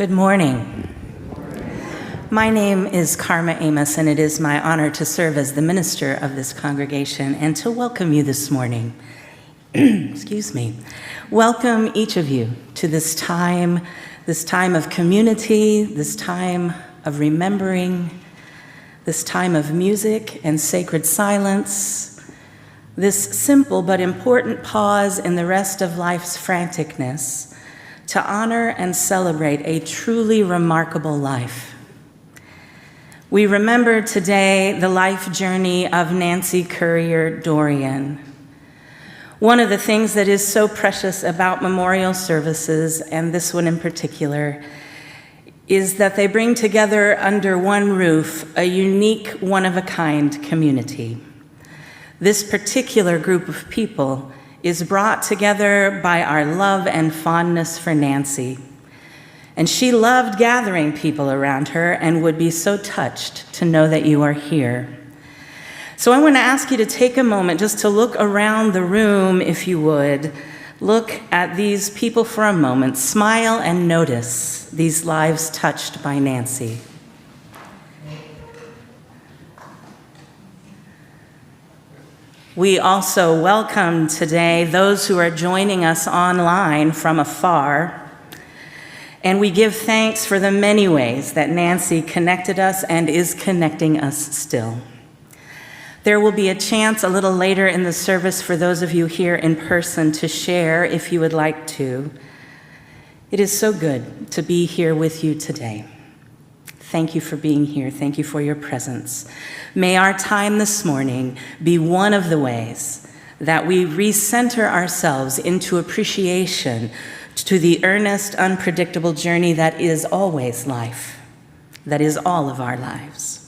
Good morning. My name is Karma Amos, and it is my honor to serve as the minister of this congregation and to welcome you this morning. Excuse me. Welcome each of you to this time of community, this time of remembering, this time of music and sacred silence, this simple but important pause in the rest of life's franticness to honor and celebrate a truly remarkable life. We remember today the life journey of Nancy Currier Dorian. One of the things that is so precious about memorial services, and this one in particular, is that they bring together under one roof a unique, one-of-a-kind community. This particular group of people is brought together by our love and fondness for Nancy. And she loved gathering people around her and would be so touched to know that you are here. So I want to ask you to take a moment just to look around the room, if you would. Look at these people for a moment. Smile and notice these lives touched by Nancy. We also welcome today those who are joining us online from afar, and we give thanks for the many ways that Nancy connected us and is connecting us still. There will be a chance a little later in the service for those of you here in person to share if you would like to. It is so good to be here with you today. Thank you for being here. Thank you for your presence. May our time this morning be one of the ways that we recenter ourselves into appreciation to the earnest, unpredictable journey that is always life, that is all of our lives.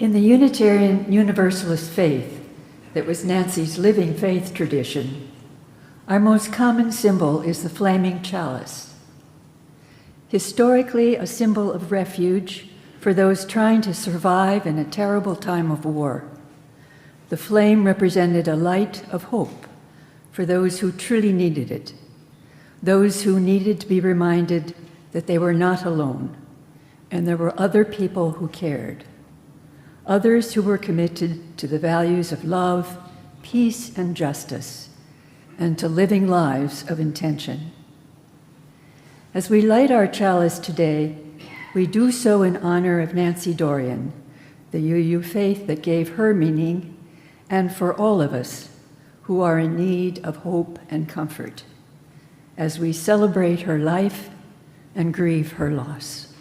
In the Unitarian Universalist faith that was Nancy's living faith tradition, our most common symbol is the flaming chalice. Historically a symbol of refuge for those trying to survive in a terrible time of war, the flame represented a light of hope for those who truly needed it, those who needed to be reminded that they were not alone and there were other people who cared. Others who were committed to the values of love, peace, and justice, and to living lives of intention. As we light our chalice today, we do so in honor of Nancy Dorian, the UU faith that gave her meaning, and for all of us who are in need of hope and comfort, as we celebrate her life and grieve her loss.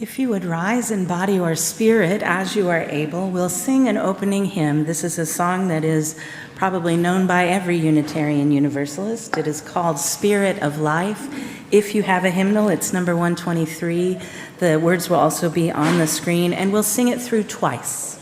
If you would rise in body or spirit as you are able, we'll sing an opening hymn. This is a song that is probably known by every Unitarian Universalist. It is called Spirit of Life. If you have a hymnal, it's number 123. The words will also be on the screen, and we'll sing it through twice.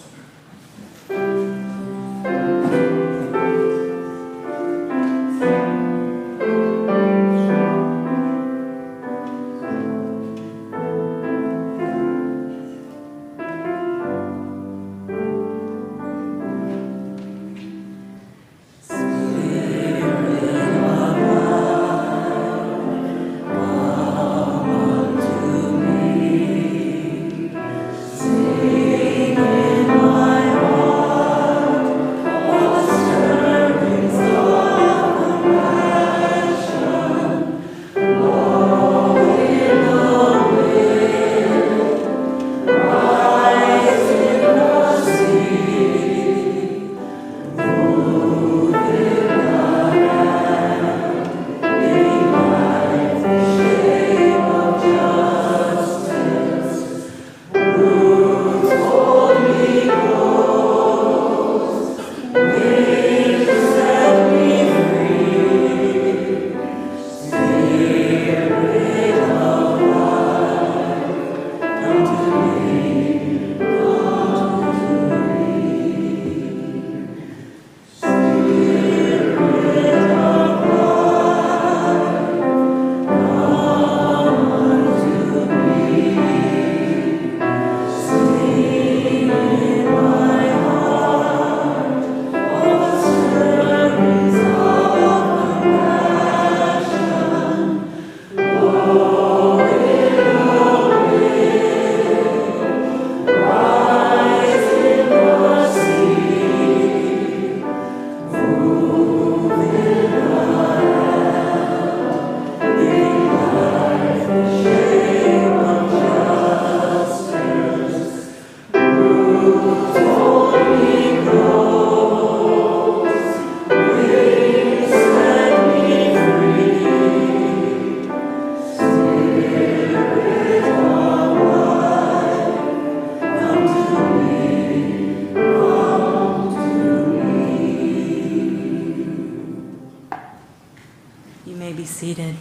Seated.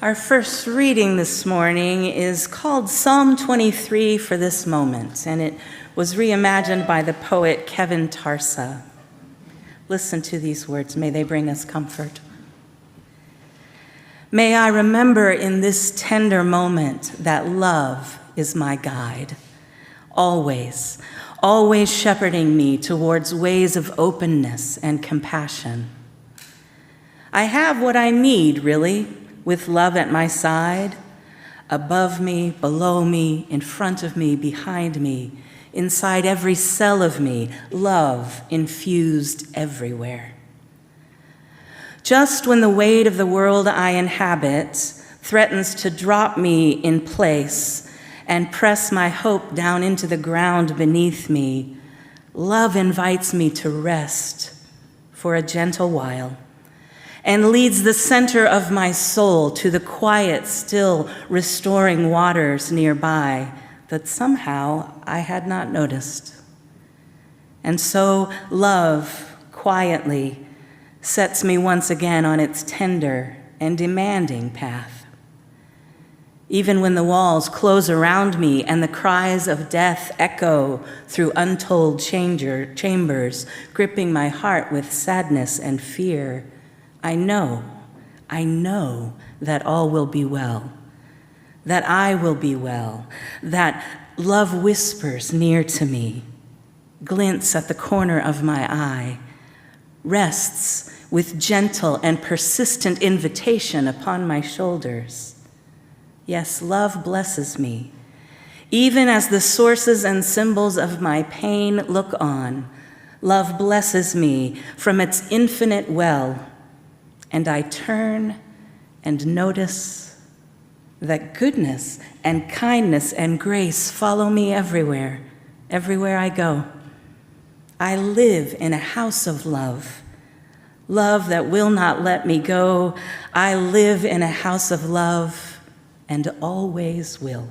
Our first reading this morning is called Psalm 23 for this moment, and it was reimagined by the poet Kevin Tarsa. Listen to these words. May they bring us comfort. May I remember in this tender moment that love is my guide, always shepherding me towards ways of openness and compassion. I have what I need, really, with love at my side, above me, below me, in front of me, behind me, inside every cell of me, love infused everywhere. Just when the weight of the world I inhabit threatens to drop me in place and press my hope down into the ground beneath me, love invites me to rest for a gentle while and leads the center of my soul to the quiet, still, restoring waters nearby that somehow I had not noticed. And so love quietly sets me once again on its tender and demanding path. Even when the walls close around me and the cries of death echo through untold chambers, gripping my heart with sadness and fear, I know that all will be well, that I will be well, that love whispers near to me, glints at the corner of my eye, rests with gentle and persistent invitation upon my shoulders. Yes, love blesses me. Even as the sources and symbols of my pain look on, love blesses me from its infinite well, and I turn and notice that goodness and kindness and grace follow me everywhere I go. I live in a house of love. love that will not let me go. I live in a house of love and always will.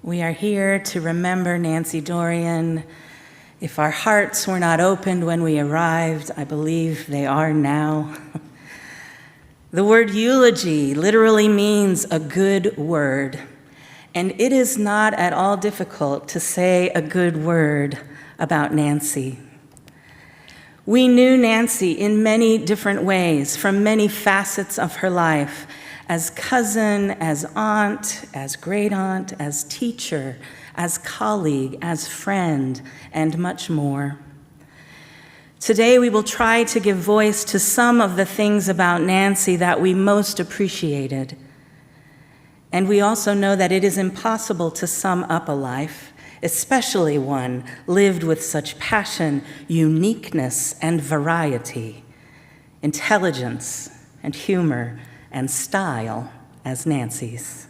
We are here to remember Nancy Dorian. If our hearts were not opened when we arrived, I believe they are now. The word eulogy literally means a good word, and it is not at all difficult to say a good word about Nancy. We knew Nancy in many different ways, from many facets of her life, as cousin, as aunt, as great aunt, as teacher, as colleague, as friend, and much more. Today, we will try to give voice to some of the things about Nancy that we most appreciated. And we also know that it is impossible to sum up a life, especially one lived with such passion, uniqueness, and variety, intelligence, and humor, and style, as Nancy's.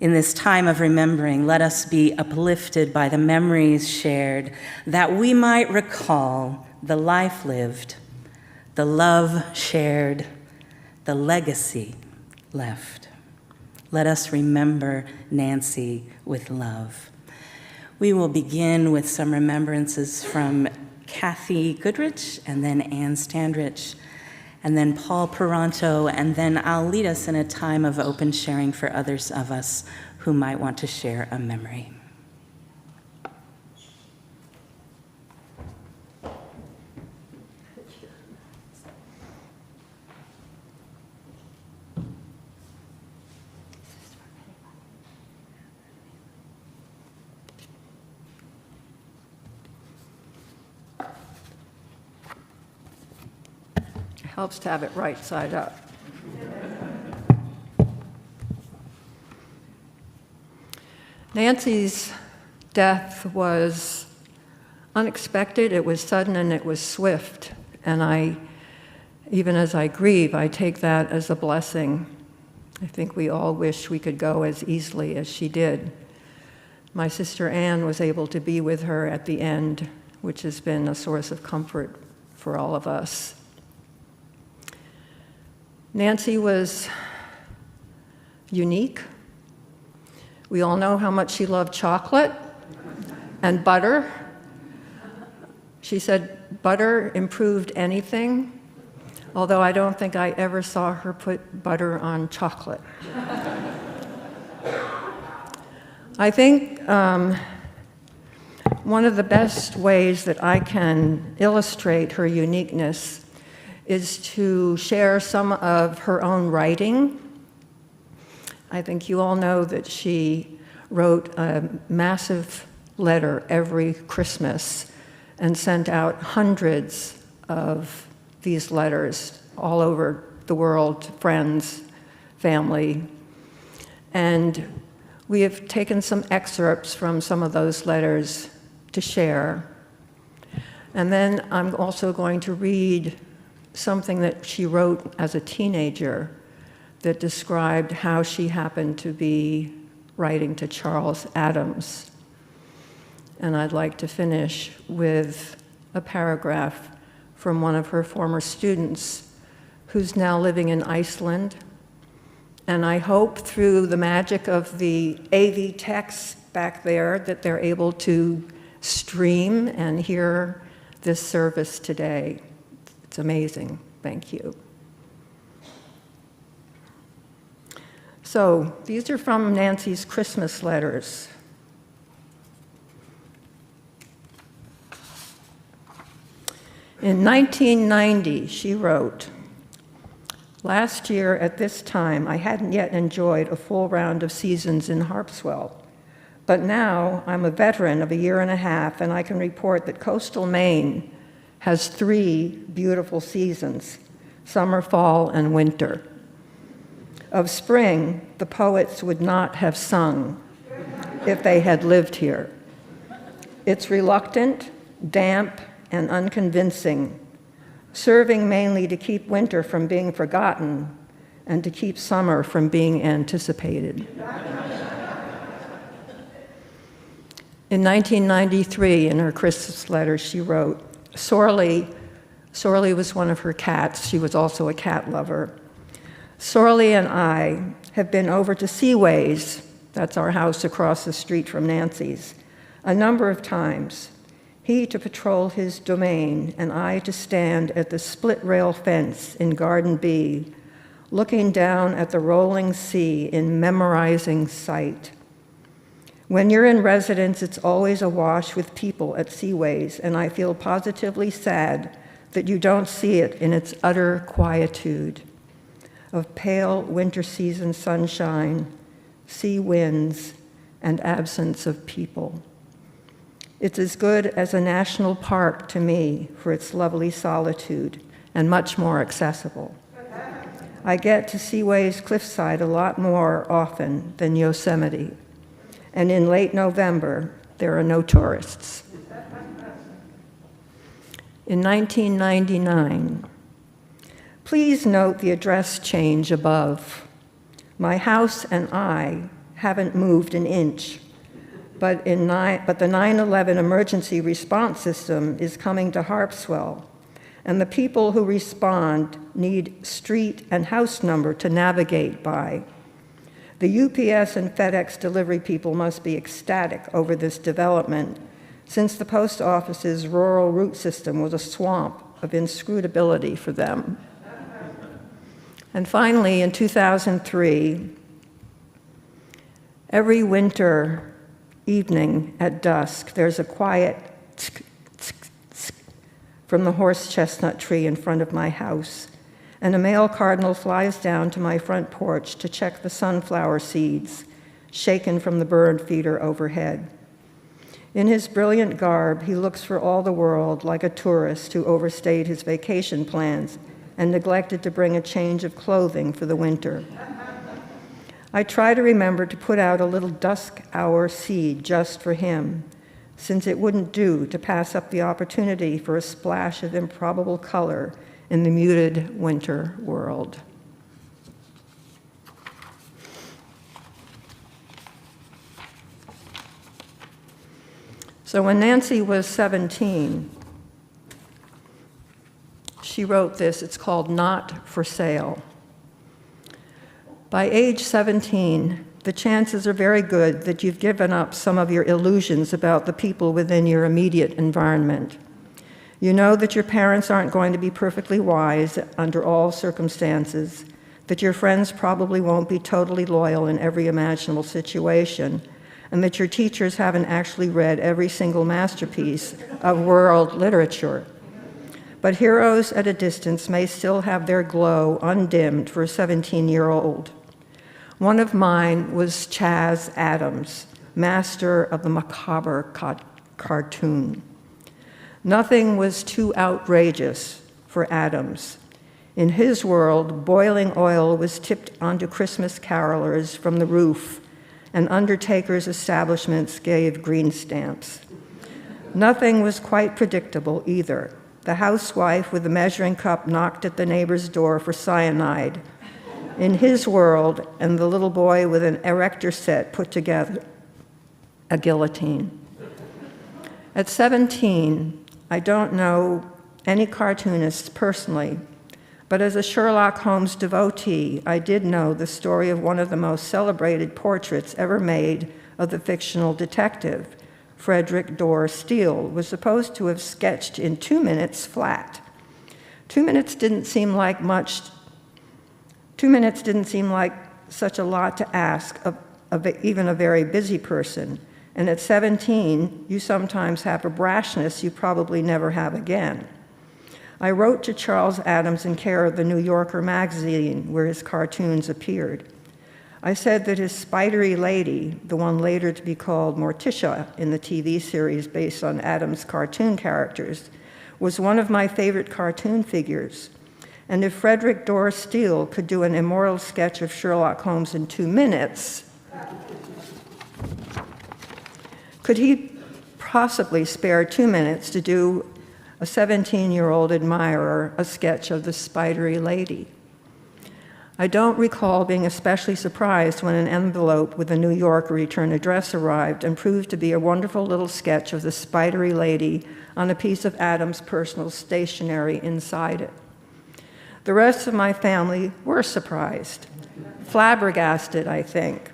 In this time of remembering, let us be uplifted by the memories shared, that we might recall the life lived, the love shared, the legacy left. Let us remember Nancy with love. We will begin with some remembrances from Kathy Goodrich, and then Ann Standrich, and then Paul Peranto, and then I'll lead us in a time of open sharing for others of us who might want to share a memory. Helps to have it right side up. Nancy's death was unexpected, it was sudden, and it was swift. And even as I grieve, I take that as a blessing. I think we all wish we could go as easily as she did. My sister Ann was able to be with her at the end, which has been a source of comfort for all of us. Nancy was unique. We all know how much she loved chocolate and butter. She said butter improved anything, although I don't think I ever saw her put butter on chocolate. I think one of the best ways that I can illustrate her uniqueness is to share some of her own writing. I think you all know that she wrote a massive letter every Christmas and sent out hundreds of these letters all over the world to friends, family. And we have taken some excerpts from some of those letters to share. And then I'm also going to read something that she wrote as a teenager that described how she happened to be writing to Charles Adams. And I'd like to finish with a paragraph from one of her former students who's now living in Iceland. And I hope through the magic of the AV text back there that they're able to stream and hear this service today. It's amazing. Thank you. So these are from Nancy's Christmas letters. In 1990, she wrote, "Last year at this time, I hadn't yet enjoyed a full round of seasons in Harpswell. But now I'm a veteran of a year and a half, and I can report that coastal Maine has 3 beautiful seasons, summer, fall, and winter. Of spring, the poets would not have sung if they had lived here. It's reluctant, damp, and unconvincing, serving mainly to keep winter from being forgotten and to keep summer from being anticipated." In 1993, in her Christmas letter, she wrote, Sorley was one of her cats. She was also a cat lover. "Sorley and I have been over to Seaways," that's our house across the street from Nancy's, "a number of times. He to patrol his domain, and I to stand at the split-rail fence in Garden B, looking down at the rolling sea in memorizing sight. When you're in residence, it's always awash with people at Seaways, and I feel positively sad that you don't see it in its utter quietude of pale winter season sunshine, sea winds, and absence of people. It's as good as a national park to me for its lovely solitude and much more accessible. I get to Seaways Cliffside a lot more often than Yosemite. And in late November, there are no tourists." In 1999, "Please note the address change above. My house and I haven't moved an inch, but the 9/11 emergency response system is coming to Harpswell, and the people who respond need street and house number to navigate by. The UPS and FedEx delivery people must be ecstatic over this development, since the post office's rural route system was a swamp of inscrutability for them. And finally, in 2003, every winter evening at dusk, there's a quiet tsk, tsk, tsk from the horse chestnut tree in front of my house, and a male cardinal flies down to my front porch to check the sunflower seeds shaken from the bird feeder overhead. In his brilliant garb, he looks for all the world like a tourist who overstayed his vacation plans and neglected to bring a change of clothing for the winter. I try to remember to put out a little dusk hour seed just for him, since it wouldn't do to pass up the opportunity for a splash of improbable color in the muted winter world. So when Nancy was 17, she wrote this. It's called Not for Sale. By age 17, the chances are very good that you've given up some of your illusions about the people within your immediate environment. You know that your parents aren't going to be perfectly wise under all circumstances, that your friends probably won't be totally loyal in every imaginable situation, and that your teachers haven't actually read every single masterpiece of world literature. But heroes at a distance may still have their glow undimmed for a 17-year-old. One of mine was Chaz Adams, master of the macabre cartoon. Nothing was too outrageous for Adams. In his world, boiling oil was tipped onto Christmas carolers from the roof, and undertakers' establishments gave green stamps. Nothing was quite predictable either. The housewife with the measuring cup knocked at the neighbor's door for cyanide. In his world, and the little boy with an erector set put together, a guillotine. At 17, I don't know any cartoonists personally, but as a Sherlock Holmes devotee, I did know the story of one of the most celebrated portraits ever made of the fictional detective. Frederick Dorr Steele was supposed to have sketched in 2 minutes flat. 2 minutes didn't seem like much. 2 minutes didn't seem like such a lot to ask of even a very busy person. And at 17, you sometimes have a brashness you probably never have again. I wrote to Charles Adams in care of the New Yorker magazine where his cartoons appeared. I said that his spidery lady, the one later to be called Morticia in the TV series based on Adams' cartoon characters, was one of my favorite cartoon figures. And if Frederick Dorr Steele could do an immortal sketch of Sherlock Holmes in 2 minutes, could he possibly spare 2 minutes to do a 17-year-old admirer a sketch of the spidery lady? I don't recall being especially surprised when an envelope with a New Yorker return address arrived and proved to be a wonderful little sketch of the spidery lady on a piece of Adams' personal stationery inside it. The rest of my family were surprised, flabbergasted, I think.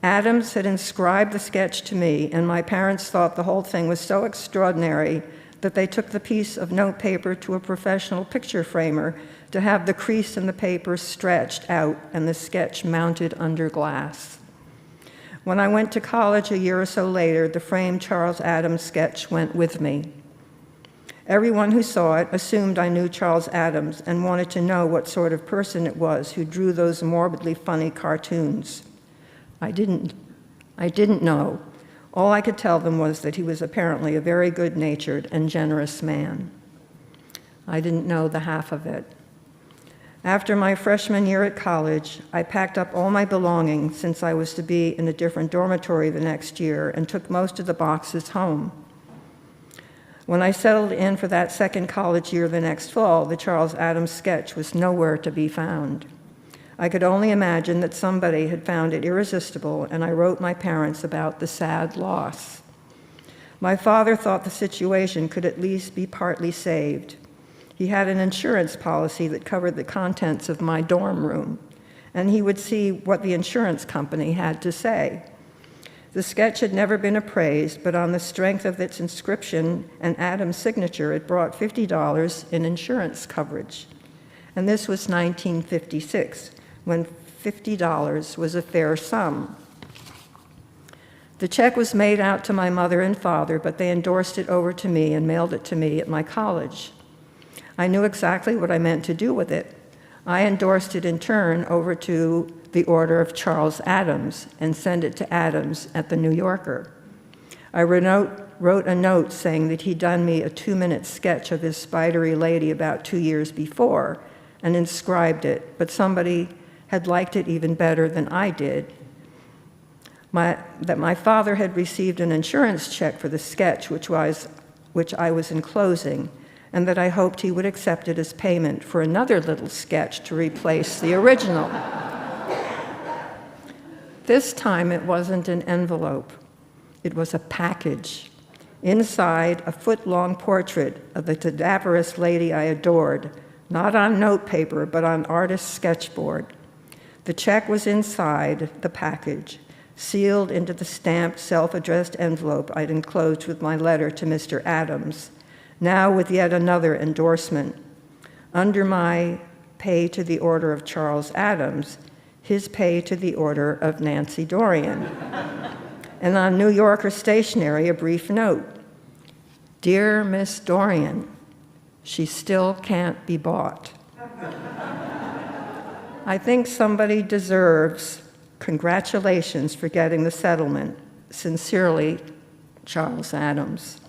Adams had inscribed the sketch to me, and my parents thought the whole thing was so extraordinary that they took the piece of notepaper to a professional picture framer to have the crease in the paper stretched out and the sketch mounted under glass. When I went to college a year or so later, the framed Charles Adams sketch went with me. Everyone who saw it assumed I knew Charles Adams and wanted to know what sort of person it was who drew those morbidly funny cartoons. I didn't know. All I could tell them was that he was apparently a very good-natured and generous man. I didn't know the half of it. After my freshman year at college, I packed up all my belongings since I was to be in a different dormitory the next year and took most of the boxes home. When I settled in for that second college year the next fall, the Charles Adams sketch was nowhere to be found. I could only imagine that somebody had found it irresistible, and I wrote my parents about the sad loss. My father thought the situation could at least be partly saved. He had an insurance policy that covered the contents of my dorm room, and he would see what the insurance company had to say. The sketch had never been appraised, but on the strength of its inscription and Adam's signature, it brought $50 in insurance coverage. And this was 1956, when $50 was a fair sum. The check was made out to my mother and father, but they endorsed it over to me and mailed it to me at my college. I knew exactly what I meant to do with it. I endorsed it in turn over to the Order of Charles Adams and sent it to Adams at the New Yorker. I wrote a note saying that he'd done me a 2-minute sketch of this spidery lady about 2 years before and inscribed it, but somebody had liked it even better than I did. That my father had received an insurance check for the sketch, which I was enclosing, and that I hoped he would accept it as payment for another little sketch to replace the original. This time it wasn't an envelope. It was a package. Inside, a foot-long portrait of the cadaverous lady I adored, not on notepaper, but on artist's sketchboard. The check was inside the package, sealed into the stamped, self-addressed envelope I'd enclosed with my letter to Mr. Adams, now with yet another endorsement. Under my pay to the Order of Charles Adams, his pay to the Order of Nancy Dorian. And on New Yorker stationery, a brief note. Dear Miss Dorian, she still can't be bought. I think somebody deserves congratulations for getting the settlement. Sincerely, Charles Adams.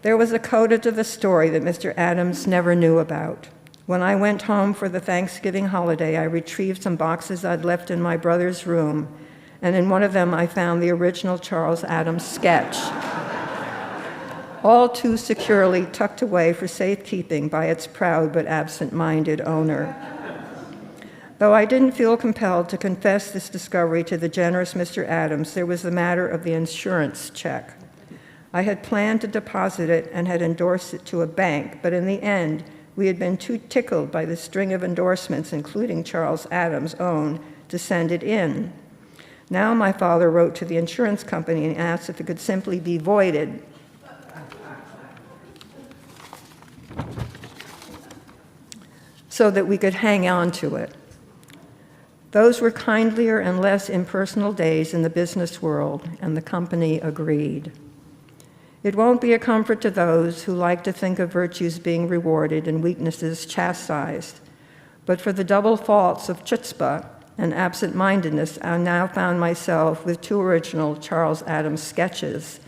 There was a coda to the story that Mr. Adams never knew about. When I went home for the Thanksgiving holiday, I retrieved some boxes I'd left in my brother's room, and in one of them I found the original Charles Adams sketch, all too securely tucked away for safekeeping by its proud but absent-minded owner. Though I didn't feel compelled to confess this discovery to the generous Mr. Adams, there was the matter of the insurance check. I had planned to deposit it and had endorsed it to a bank, but in the end, we had been too tickled by the string of endorsements, including Charles Adams' own, to send it in. Now my father wrote to the insurance company and asked if it could simply be voided. So that we could hang on to it. Those were kindlier and less impersonal days in the business world, and the company agreed. It won't be a comfort to those who like to think of virtues being rewarded and weaknesses chastised. But for the double faults of chutzpah and absent-mindedness, I now found myself with 2 original Charles Adams sketches,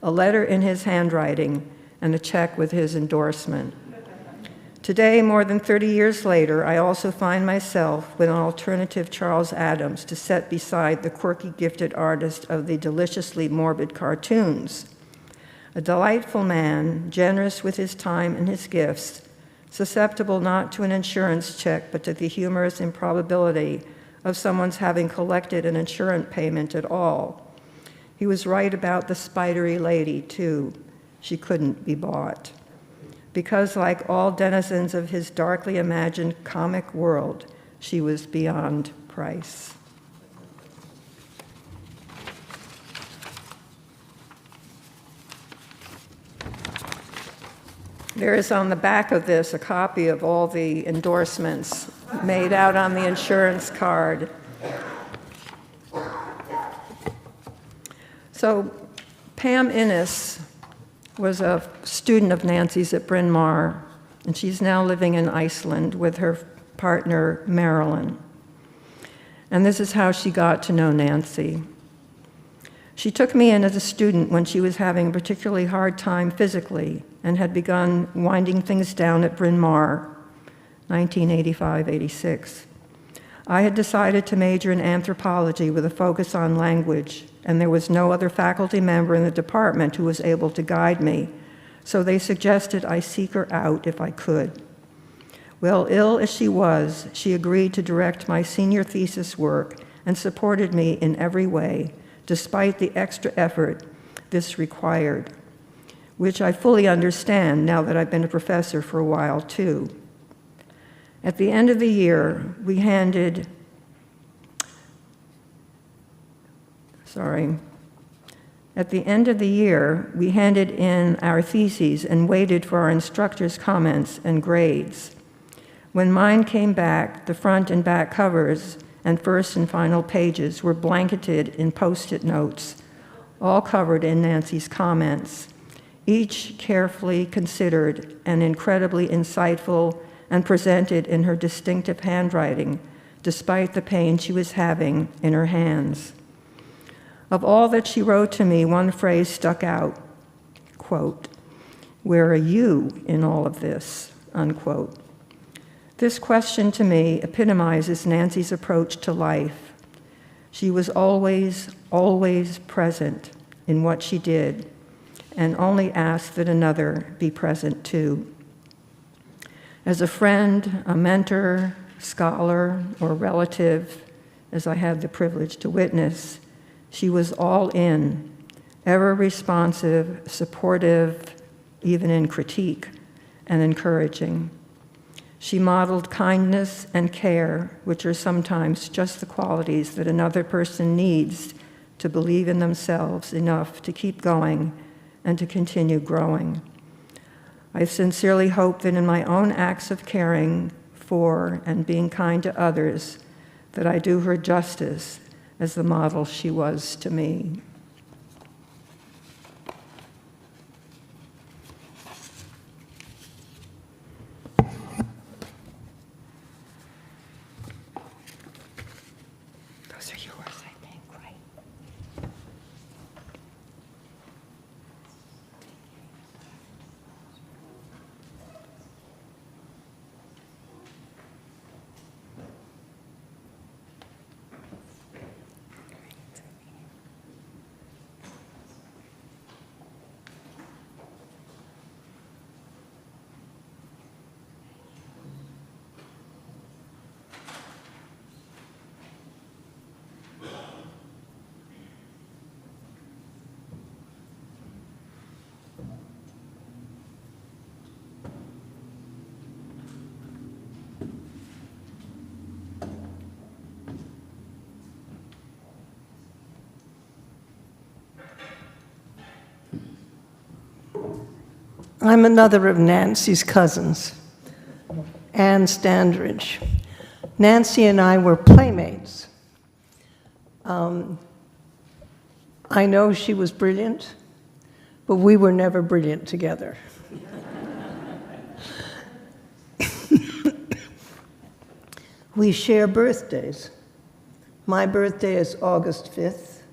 a letter in his handwriting, and a check with his endorsement. Today, more than 30 years later, I also find myself with an alternative Charles Adams to set beside the quirky, gifted artist of the deliciously morbid cartoons. A delightful man, generous with his time and his gifts, susceptible not to an insurance check, but to the humorous improbability of someone's having collected an insurance payment at all. He was right about the spidery lady, too. She couldn't be bought. Because, like all denizens of his darkly imagined comic world, she was beyond price. There is on the back of this a copy of all the endorsements made out on the insurance card. So Pam Innes was a student of Nancy's at Bryn Mawr, and she's now living in Iceland with her partner, Marilyn. And this is how she got to know Nancy. She took me in as a student when she was having a particularly hard time physically and had begun winding things down at Bryn Mawr, 1985-86. I had decided to major in anthropology with a focus on language, and there was no other faculty member in the department who was able to guide me, so they suggested I seek her out if I could. Well, ill as she was, she agreed to direct my senior thesis work and supported me in every way, despite the extra effort this required, which I fully understand now that I've been a professor for a while, too. At the end of the year, we handed in our theses and waited for our instructor's comments and grades. When mine came back, the front and back covers and first and final pages were blanketed in Post-it notes, all covered in Nancy's comments, each carefully considered and incredibly insightful and presented in her distinctive handwriting, despite the pain she was having in her hands. Of all that she wrote to me, one phrase stuck out, quote, "Where are you in all of this?" unquote. This question to me epitomizes Nancy's approach to life. She was always, always present in what she did and only asked that another be present too. As a friend, a mentor, scholar, or relative, as I had the privilege to witness, she was all in, ever responsive, supportive, even in critique, and encouraging. She modeled kindness and care, which are sometimes just the qualities that another person needs to believe in themselves enough to keep going and to continue growing. I sincerely hope that in my own acts of caring for and being kind to others, that I do her justice as the model she was to me. Those are yours, I think, right? I'm another of Nancy's cousins, Ann Standridge. Nancy and I were playmates. I know she was brilliant, but we were never brilliant together. We share birthdays. My birthday is August 5th.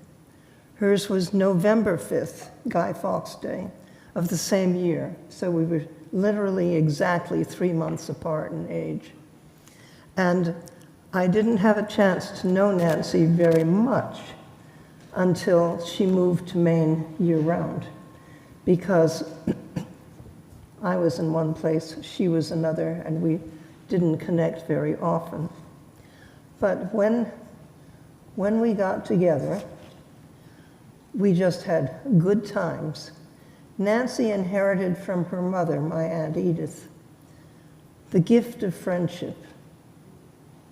Hers was November 5th, Guy Fawkes Day, of the same year. So we were literally exactly 3 months apart in age. And I didn't have a chance to know Nancy very much until she moved to Maine year-round, because I was in one place, she was another, and we didn't connect very often. But when we got together, we just had good times. Nancy inherited from her mother, my Aunt Edith, the gift of friendship,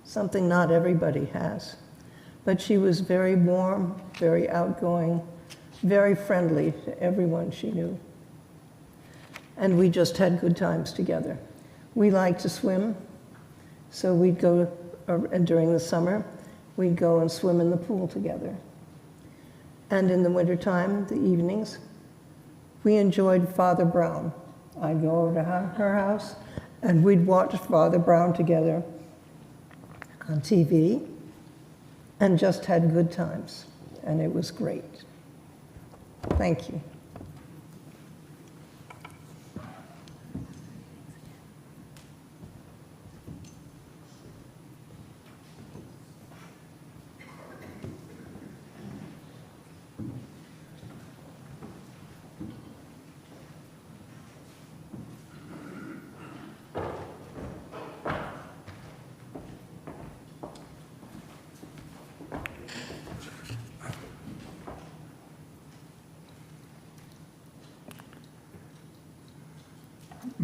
something not everybody has. But she was very warm, very outgoing, very friendly to everyone she knew. And we just had good times together. We liked to swim, so we'd go, during the summer, we'd go and swim in the pool together. And in the wintertime, the evenings, we enjoyed Father Brown. I'd go over to her house, and we'd watch Father Brown together on TV, and just had good times, and it was great. Thank you.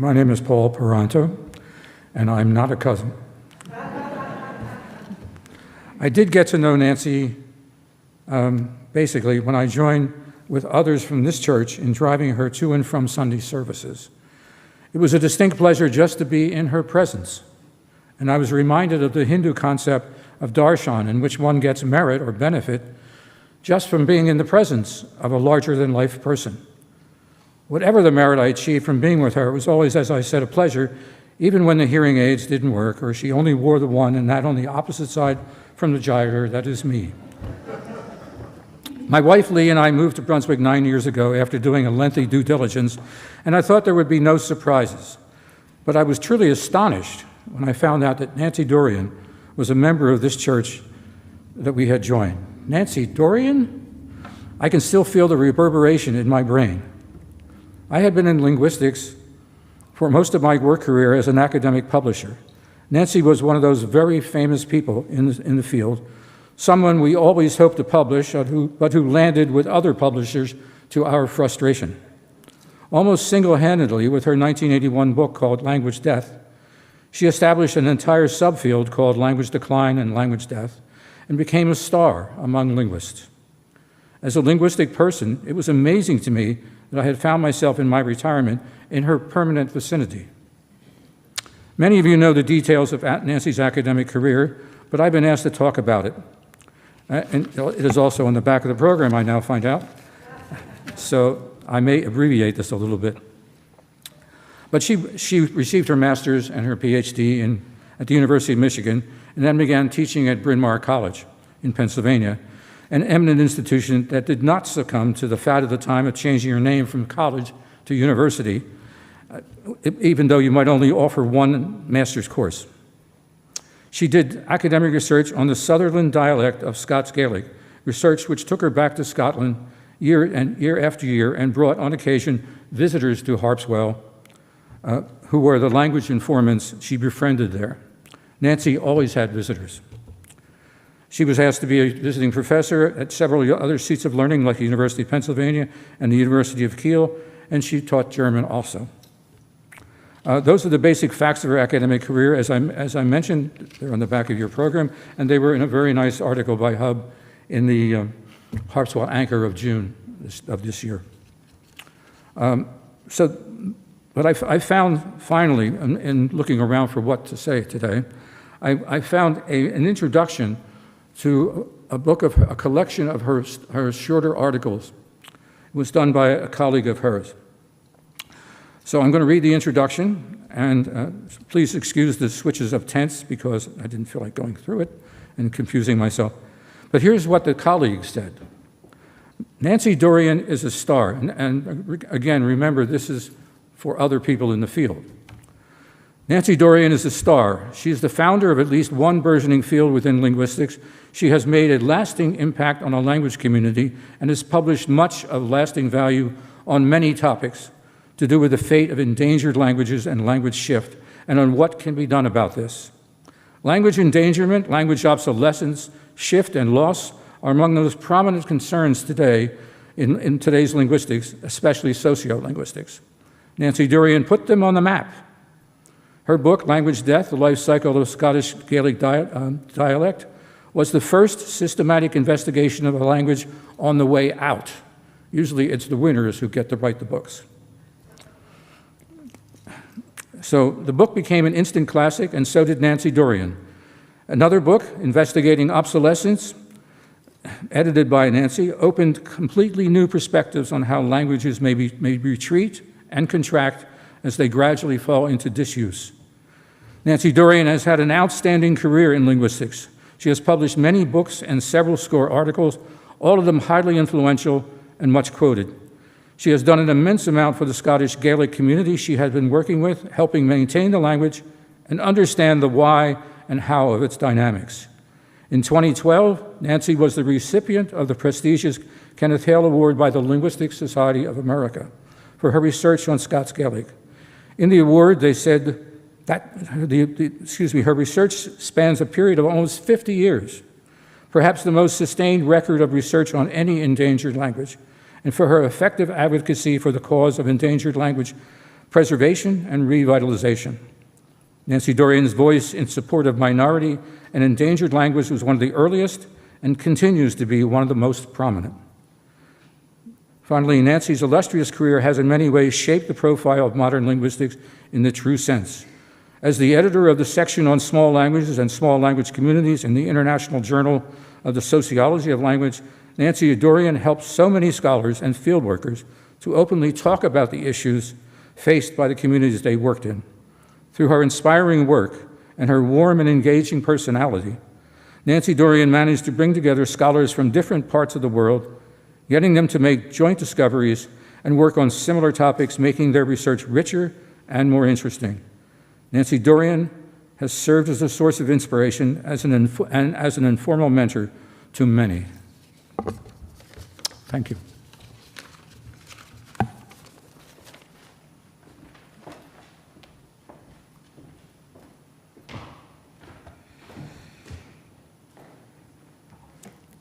My name is Paul Peranto, and I'm not a cousin. I did get to know Nancy basically when I joined with others from this church in driving her to and from Sunday services. It was a distinct pleasure just to be in her presence, and I was reminded of the Hindu concept of darshan, in which one gets merit or benefit just from being in the presence of a larger-than-life person. Whatever the merit I achieved from being with her, it was always, as I said, a pleasure, even when the hearing aids didn't work, or she only wore the one and that on the opposite side from the gyre, that is me. My wife, Lee, and I moved to Brunswick 9 years ago after doing a lengthy due diligence, and I thought there would be no surprises. But I was truly astonished when I found out that Nancy Dorian was a member of this church that we had joined. Nancy Dorian? I can still feel the reverberation in my brain. I had been in linguistics for most of my work career as an academic publisher. Nancy was one of those very famous people in the field, someone we always hoped to publish, but who landed with other publishers to our frustration. Almost single-handedly, with her 1981 book called Language Death, she established an entire subfield called Language Decline and Language Death and became a star among linguists. As a linguistic person, it was amazing to me that I had found myself in my retirement in her permanent vicinity. Many of you know the details of Nancy's academic career, but I've been asked to talk about it. And it is also on the back of the program, I now find out. So I may abbreviate this a little bit. But she received her master's and her PhD at the University of Michigan, and then began teaching at Bryn Mawr College in Pennsylvania, an eminent institution that did not succumb to the fad of the time of changing your name from college to university, even though you might only offer one master's course. She did academic research on the Sutherland dialect of Scots Gaelic, research which took her back to Scotland year after year and brought, on occasion, visitors to Harpswell, who were the language informants she befriended there. Nancy always had visitors. She was asked to be a visiting professor at several other seats of learning, like the University of Pennsylvania and the University of Kiel, and she taught German also. Those are the basic facts of her academic career. As I mentioned, they're on the back of your program, and they were in a very nice article by Hub in the Harpswell Anchor of June of this year. But I found, finally, in looking around for what to say today, I found an introduction to a collection of her shorter articles. It was done by a colleague of hers. So I'm going to read the introduction, and please excuse the switches of tense because I didn't feel like going through it and confusing myself. But here's what the colleague said. Nancy Dorian is a star, and again, remember, this is for other people in the field. Nancy Dorian is a star. She is the founder of at least one burgeoning field within linguistics. She has made a lasting impact on a language community and has published much of lasting value on many topics to do with the fate of endangered languages and language shift, and on what can be done about this. Language endangerment, language obsolescence, shift, and loss are among those prominent concerns today in today's linguistics, especially sociolinguistics. Nancy Dorian put them on the map. Her book, Language Death, The Life Cycle of Scottish Gaelic Dialect, was the first systematic investigation of a language on the way out. Usually it's the winners who get to write the books. So the book became an instant classic, and so did Nancy Dorian. Another book, Investigating Obsolescence, edited by Nancy, opened completely new perspectives on how languages may retreat and contract as they gradually fall into disuse. Nancy Dorian has had an outstanding career in linguistics. She has published many books and several score articles, all of them highly influential and much quoted. She has done an immense amount for the Scottish Gaelic community she has been working with, helping maintain the language and understand the why and how of its dynamics. In 2012, Nancy was the recipient of the prestigious Kenneth Hale Award by the Linguistic Society of America for her research on Scots Gaelic. In the award, they said that her research spans a period of almost 50 years, perhaps the most sustained record of research on any endangered language, and for her effective advocacy for the cause of endangered language preservation and revitalization. Nancy Dorian's voice in support of minority and endangered language was one of the earliest and continues to be one of the most prominent. Finally, Nancy's illustrious career has in many ways shaped the profile of modern linguistics in the true sense. As the editor of the section on small languages and small language communities in the International Journal of the Sociology of Language, Nancy Dorian helped so many scholars and field workers to openly talk about the issues faced by the communities they worked in. Through her inspiring work and her warm and engaging personality, Nancy Dorian managed to bring together scholars from different parts of the world, getting them to make joint discoveries and work on similar topics, making their research richer and more interesting. Nancy Dorian has served as a source of inspiration and as an informal mentor to many. Thank you.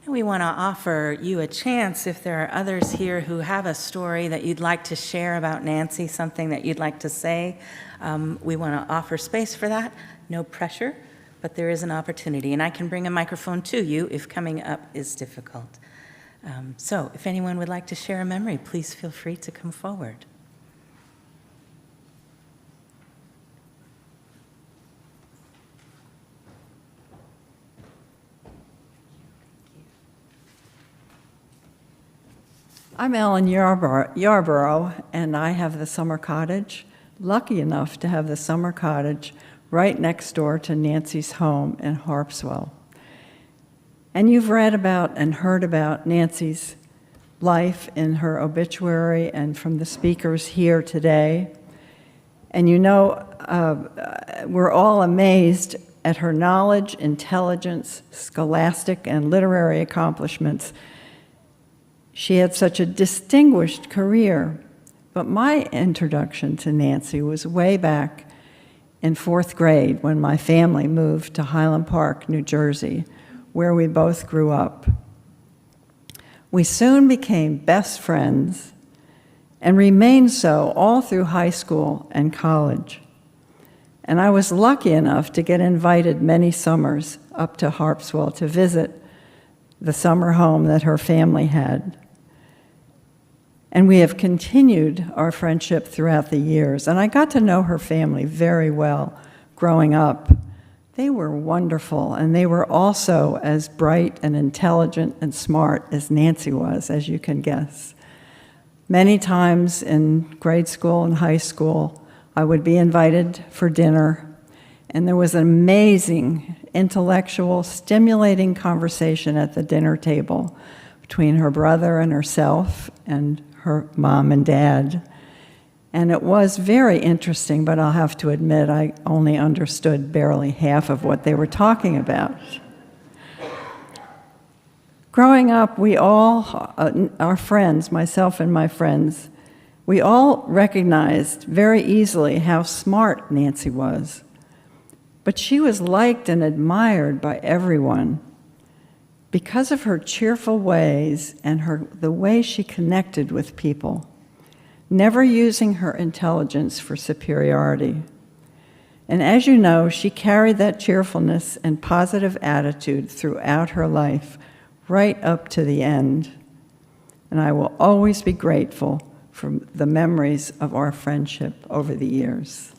We want to offer you a chance, if there are others here who have a story that you'd like to share about Nancy, something that you'd like to say. We want to offer space for that. No pressure, but there is an opportunity. And I can bring a microphone to you if coming up is difficult. So if anyone would like to share a memory, please feel free to come forward. I'm Ellen Yarborough, and I have the summer cottage. Lucky enough to have the summer cottage right next door to Nancy's home in Harpswell. And you've read about and heard about Nancy's life in her obituary and from the speakers here today. And you know, we're all amazed at her knowledge, intelligence, scholastic, and literary accomplishments. She had such a distinguished career, but my introduction to Nancy was way back in 4th grade when my family moved to Highland Park, New Jersey, where we both grew up. We soon became best friends and remained so all through high school and college. And I was lucky enough to get invited many summers up to Harpswell to visit the summer home that her family had. And we have continued our friendship throughout the years. And I got to know her family very well growing up. They were wonderful, and they were also as bright and intelligent and smart as Nancy was, as you can guess. Many times in grade school and high school, I would be invited for dinner, and there was an amazing, intellectual, stimulating conversation at the dinner table between her brother and herself and her mom and dad. And it was very interesting, but I'll have to admit I only understood barely half of what they were talking about. Growing up, we all, our friends, myself and my friends, we all recognized very easily how smart Nancy was. But she was liked and admired by everyone because of her cheerful ways and the way she connected with people, never using her intelligence for superiority. And as you know, she carried that cheerfulness and positive attitude throughout her life, right up to the end. And I will always be grateful for the memories of our friendship over the years.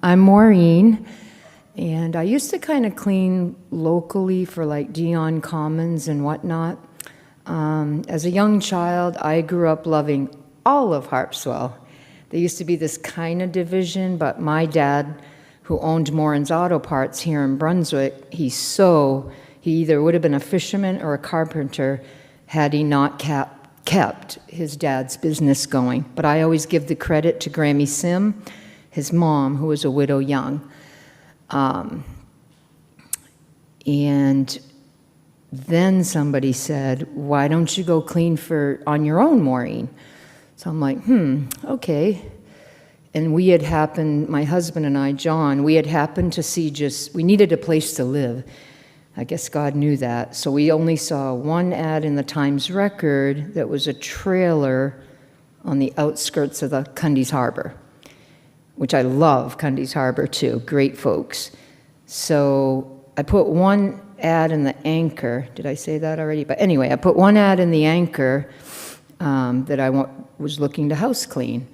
I'm Maureen, and I used to kind of clean locally for like Dion Commons and whatnot. As a young child, I grew up loving all of Harpswell. There used to be this kind of division, but my dad, who owned Morin's Auto Parts here in Brunswick, he either would have been a fisherman or a carpenter had he not kept his dad's business going. But I always give the credit to Grammy Sim, his mom, who was a widow young. And then somebody said, why don't you go clean on your own, Maureen? So I'm like, okay. And we had happened, my husband and I, John, we had happened to see we needed a place to live. I guess God knew that. So we only saw one ad in the Times Record that was a trailer on the outskirts of the Cundy's Harbor, which I love Cundy's Harbor too, great folks. So I put one ad in the Anchor. Did I say that already? But anyway, I put one ad in the Anchor that I was looking to house clean.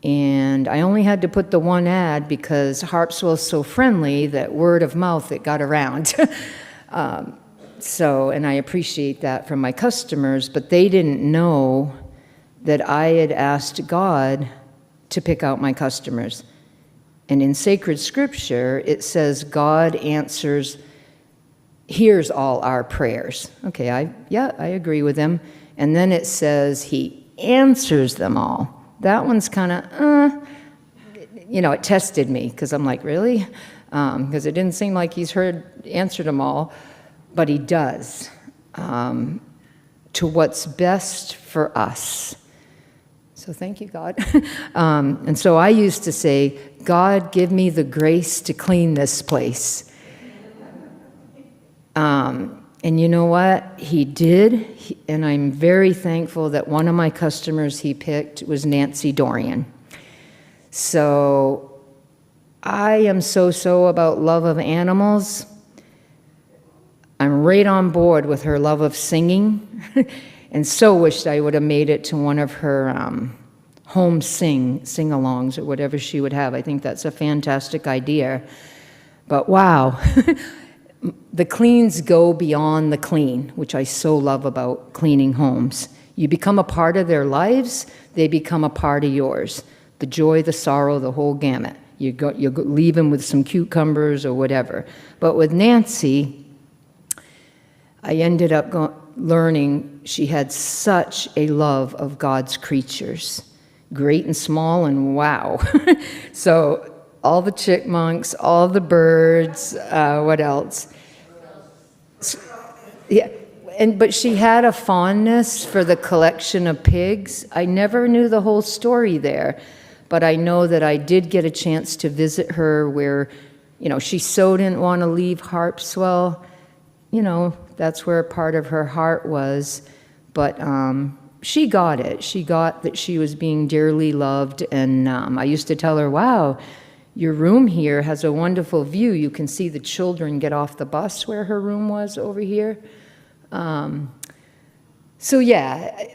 And I only had to put the one ad because Harpswell's so friendly that word of mouth, it got around. And I appreciate that from my customers, but they didn't know that I had asked God to pick out my customers. And in sacred scripture, it says God hears all our prayers. Okay, I agree with him. And then it says he answers them all. That one's kind of, it tested me, because I'm like, really? Because it didn't seem like he's answered them all, but he does, to what's best for us. So thank you, God. And so I used to say, God, give me the grace to clean this place. And you know what? He did, and I'm very thankful that one of my customers he picked was Nancy Dorian. So I am so about love of animals. I'm right on board with her love of singing, and so wished I would have made it to one of her home sing-alongs or whatever she would have. I think that's a fantastic idea. But wow. The cleans go beyond the clean, which I so love about cleaning homes. You become a part of their lives, they become a part of yours. The joy, the sorrow, the whole gamut. You leave them with some cucumbers or whatever. But with Nancy, I ended up learning she had such a love of God's creatures, great and small, and wow. So all the chipmunks, all the birds, what else? Yeah, but she had a fondness for the collection of pigs. I never knew the whole story there, but I know that I did get a chance to visit her where, she so didn't want to leave Harpswell. That's where part of her heart was, but she got it. She got that she was being dearly loved, and I used to tell her, wow, your room here has a wonderful view. You can see the children get off the bus where her room was over here. So yeah,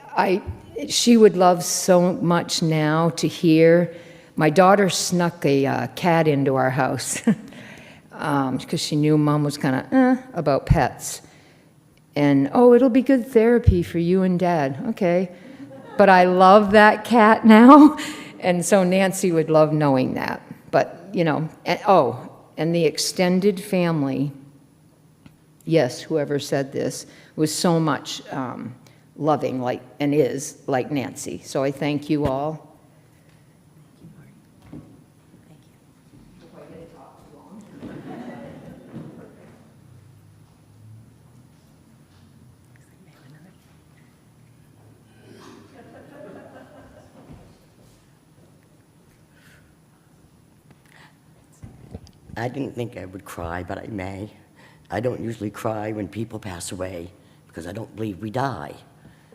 she would love so much now to hear. My daughter snuck a cat into our house because she knew Mom was kind of about pets. And, it'll be good therapy for you and Dad. Okay. But I love that cat now. And so Nancy would love knowing that. But, and the extended family, yes, whoever said this, was so much loving and is like Nancy. So I thank you all. I didn't think I would cry, but I may. I don't usually cry when people pass away because I don't believe we die.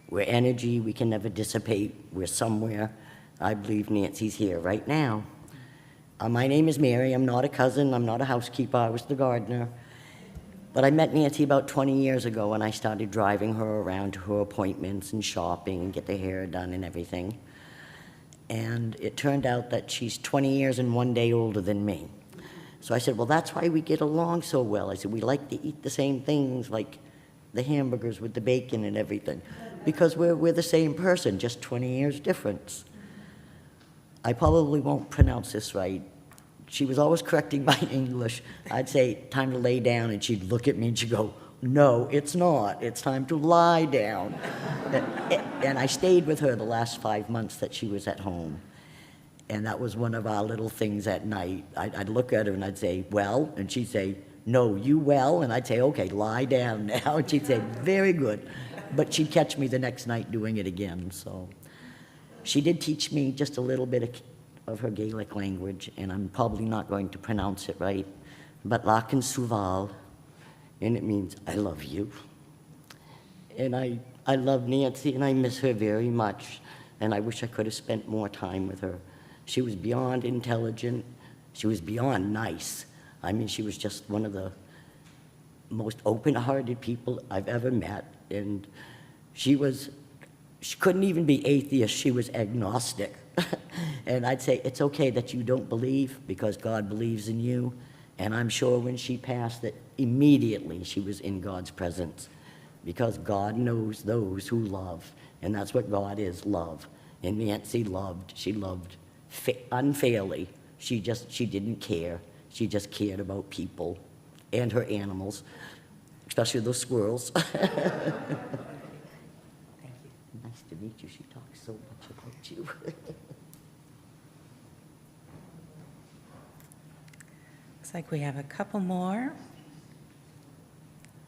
We're energy, we can never dissipate, we're somewhere. I believe Nancy's here right now. My name is Mary, I'm not a cousin, I'm not a housekeeper, I was the gardener. But I met Nancy about 20 years ago when I started driving her around to her appointments and shopping and get the hair done and everything. And it turned out that she's 20 years and 1 day older than me. So I said, well, that's why we get along so well. I said, we like to eat the same things, like the hamburgers with the bacon and everything, because we're the same person, just 20 years difference. I probably won't pronounce this right. She was always correcting my English. I'd say, time to lay down, and she'd look at me and she'd go, no, it's not. It's time to lie down. And I stayed with her the last 5 months that she was at home. And that was one of our little things at night. I'd look at her and I'd say, well, and she'd say, "No, you well?" And I'd say, "Okay, lie down now." And she'd say, "Very good." But she'd catch me the next night doing it again. So she did teach me just a little bit of her Gaelic language, and I'm probably not going to pronounce it right, but Lacan Suval, and it means "I love you." And I love Nancy, and I miss her very much, and I wish I could have spent more time with her. She was beyond intelligent. She was beyond nice. I mean, she was just one of the most open-hearted people I've ever met, and she couldn't even be atheist. She was agnostic. And I'd say, it's okay that you don't believe because God believes in you. And I'm sure when she passed that immediately she was in God's presence, because God knows those who love, and that's what God is, love. And Nancy loved. She loved unfairly. She didn't care. She just cared about people and her animals, especially those squirrels. Thank you. Nice to meet you. She talks so much about you. Looks like we have a couple more.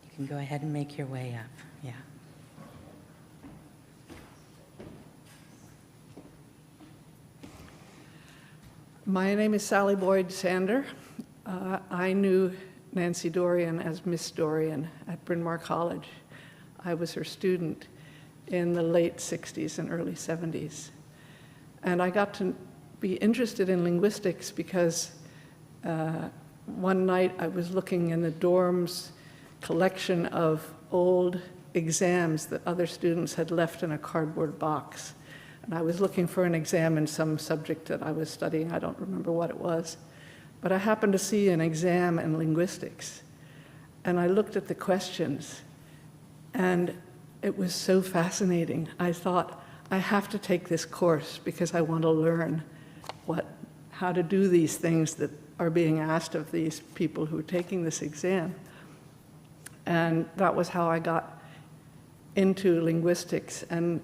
You can go ahead and make your way up. Yeah. My name is Sally Boyd Sander. I knew Nancy Dorian as Miss Dorian at Bryn Mawr College. I was her student in the late 60s and early 70s. And I got to be interested in linguistics because one night I was looking in the dorms collection of old exams that other students had left in a cardboard box. And I was looking for an exam in some subject that I was studying. I don't remember what it was. But I happened to see an exam in linguistics. And I looked at the questions, and it was so fascinating. I thought, I have to take this course because I want to learn how to do these things that are being asked of these people who are taking this exam. And that was how I got into linguistics and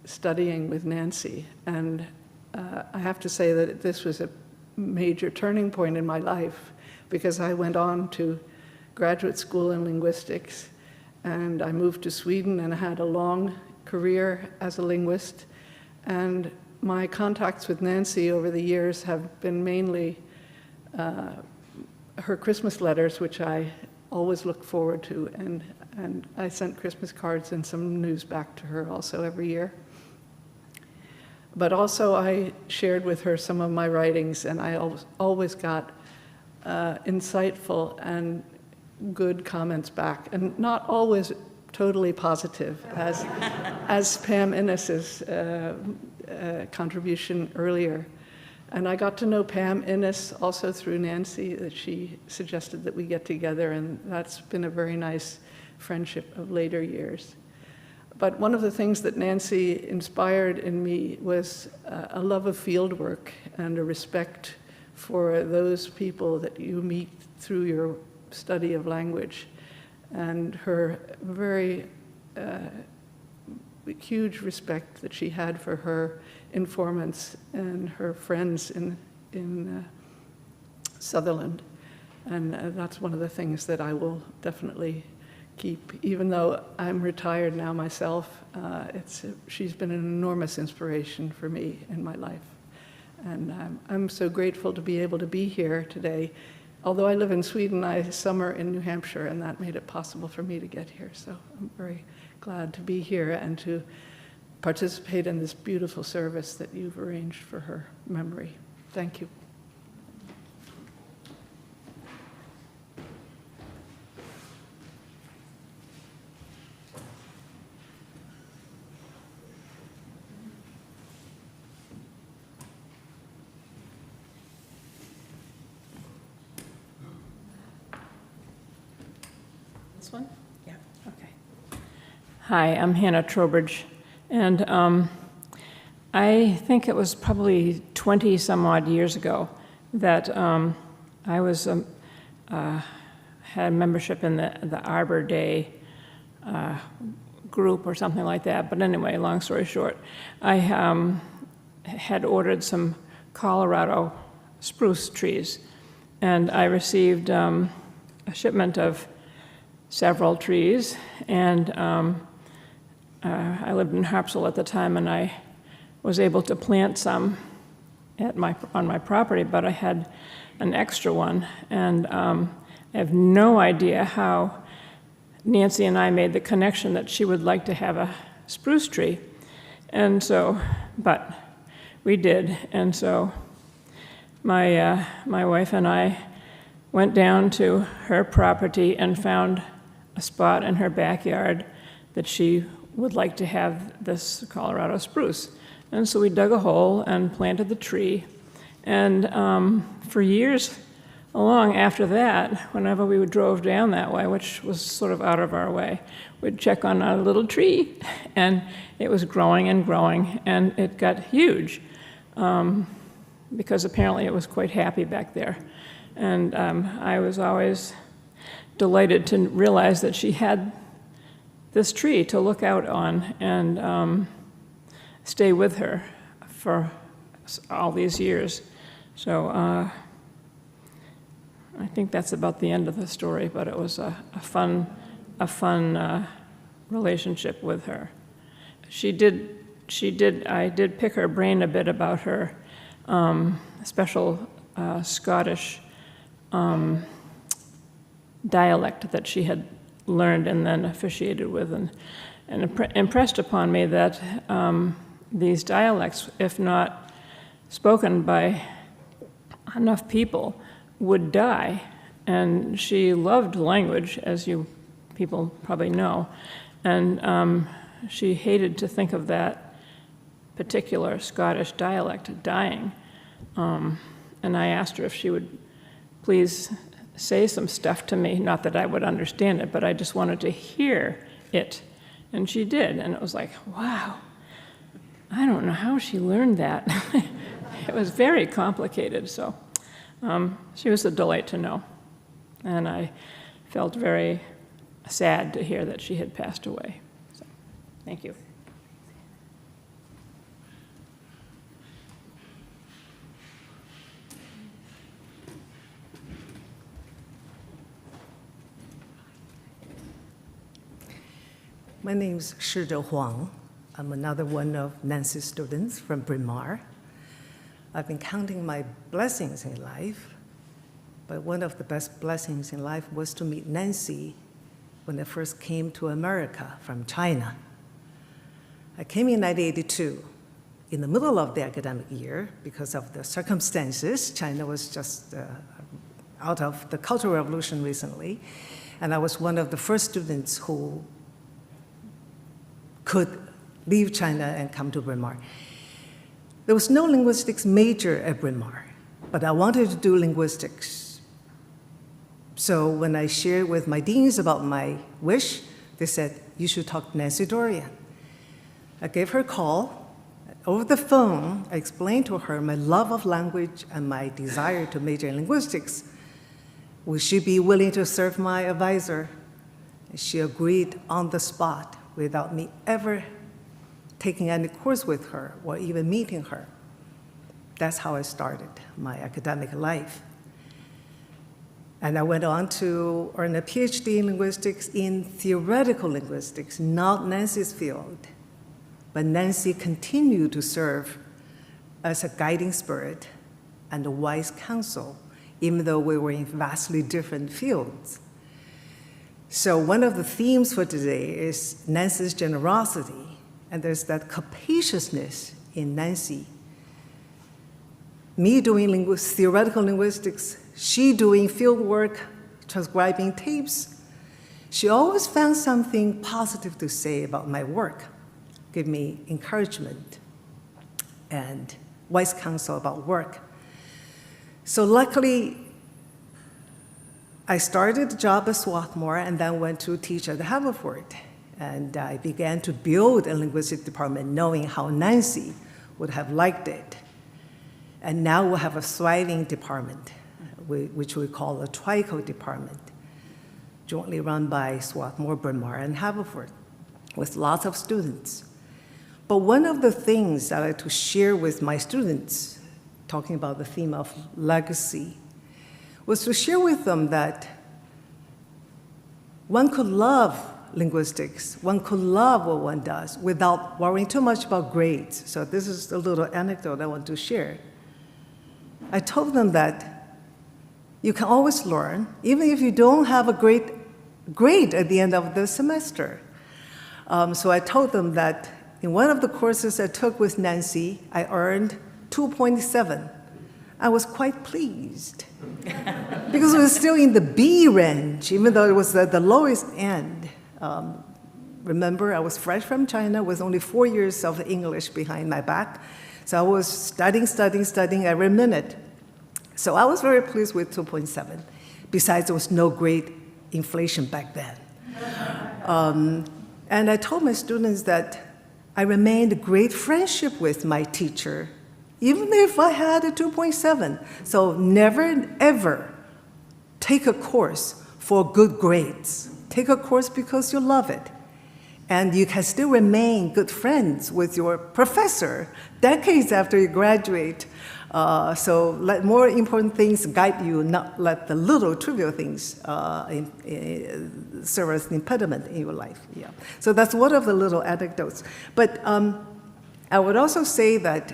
studying with Nancy. And I have to say that this was a major turning point in my life because I went on to graduate school in linguistics, and I moved to Sweden and had a long career as a linguist. And my contacts with Nancy over the years have been mainly her Christmas letters, which I always look forward to, and I sent Christmas cards and some news back to her also every year. But also I shared with her some of my writings, and I always got insightful and good comments back, and not always totally positive, as Pam Innes's contribution earlier. And I got to know Pam Innes also through Nancy, that she suggested that we get together, and that's been a very nice friendship of later years. But one of the things that Nancy inspired in me was a love of field work and a respect for those people that you meet through your study of language, and her very huge respect that she had for her informants and her friends in Sutherland. And that's one of the things that I will definitely keep, even though I'm retired now myself. She's been an enormous inspiration for me in my life. And I'm so grateful to be able to be here today. Although I live in Sweden, I summer in New Hampshire, and that made it possible for me to get here. So I'm very glad to be here and to participate in this beautiful service that you've arranged for her memory. Thank you. This one? Yeah. Okay. Hi, I'm Hannah Trowbridge, and I think it was probably 20 some odd years ago that I was had membership in the Arbor Day group or something like that. But anyway, long story short, I had ordered some Colorado spruce trees, and I received a shipment of several trees, and I lived in Harpswell at the time, and I was able to plant some on my property, but I had an extra one, and I have no idea how Nancy and I made the connection that she would like to have a spruce tree, and so, but we did, and so my wife and I went down to her property and found a spot in her backyard that she would like to have this Colorado spruce. And so we dug a hole and planted the tree. And for years along after that, whenever we drove down that way, which was sort of out of our way, we'd check on our little tree. And it was growing and growing, and it got huge because apparently it was quite happy back there. And I was always delighted to realize that she had this tree to look out on and stay with her for all these years. So I think that's about the end of the story, but it was a fun relationship with her. I did pick her brain a bit about her special Scottish dialect that she had learned and then officiated with, and impressed upon me that these dialects, if not spoken by enough people, would die. And she loved language, as you people probably know, and she hated to think of that particular Scottish dialect dying. And I asked her if she would please say some stuff to me, not that I would understand it, but I just wanted to hear it. And she did, and it was like, wow, I don't know how she learned that. It was very complicated, so she was a delight to know. And I felt very sad to hear that she had passed away. So, thank you. My name is Shizhe Huang. I'm another one of Nancy's students from Bryn Mawr. I've been counting my blessings in life, but one of the best blessings in life was to meet Nancy when I first came to America from China. I came in 1982, in the middle of the academic year, because of the circumstances. China was just out of the Cultural Revolution recently, and I was one of the first students who could leave China and come to Bryn Mawr. There was no linguistics major at Bryn Mawr, but I wanted to do linguistics. So when I shared with my deans about my wish, they said, you should talk to Nancy Dorian. I gave her a call. Over the phone, I explained to her my love of language and my desire to major in linguistics. Would she be willing to serve my advisor? And she agreed on the spot, without me ever taking any course with her or even meeting her. That's how I started my academic life. And I went on to earn a PhD in linguistics in theoretical linguistics, not Nancy's field. But Nancy continued to serve as a guiding spirit and a wise counsel, even though we were in vastly different fields. So one of the themes for today is Nancy's generosity, and there's that capaciousness in Nancy. Me doing theoretical linguistics, she doing field work, transcribing tapes. She always found something positive to say about my work, give me encouragement and wise counsel about work. So luckily, I started a job at Swarthmore and then went to teach at Haverford. And I began to build a linguistic department knowing how Nancy would have liked it. And now we have a thriving department, which we call a TRICO department, jointly run by Swarthmore, Bryn Mawr, and Haverford, with lots of students. But one of the things I like to share with my students, talking about the theme of legacy, was to share with them that one could love linguistics, one could love what one does without worrying too much about grades. So this is a little anecdote I want to share. I told them that you can always learn, even if you don't have a great grade at the end of the semester. So I told them that in one of the courses I took with Nancy, I earned 2.7. I was quite pleased because it was still in the B range, even though it was at the lowest end. Remember, I was fresh from China with only 4 years of English behind my back. So I was studying every minute. So I was very pleased with 2.7. Besides, there was no great inflation back then. And I told my students that I remained a great friendship with my teacher, even if I had a 2.7. So never, ever take a course for good grades. Take a course because you love it. And you can still remain good friends with your professor decades after you graduate. So let more important things guide you, not let the little trivial things serve as an impediment in your life. Yeah. So that's one of the little anecdotes. But I would also say that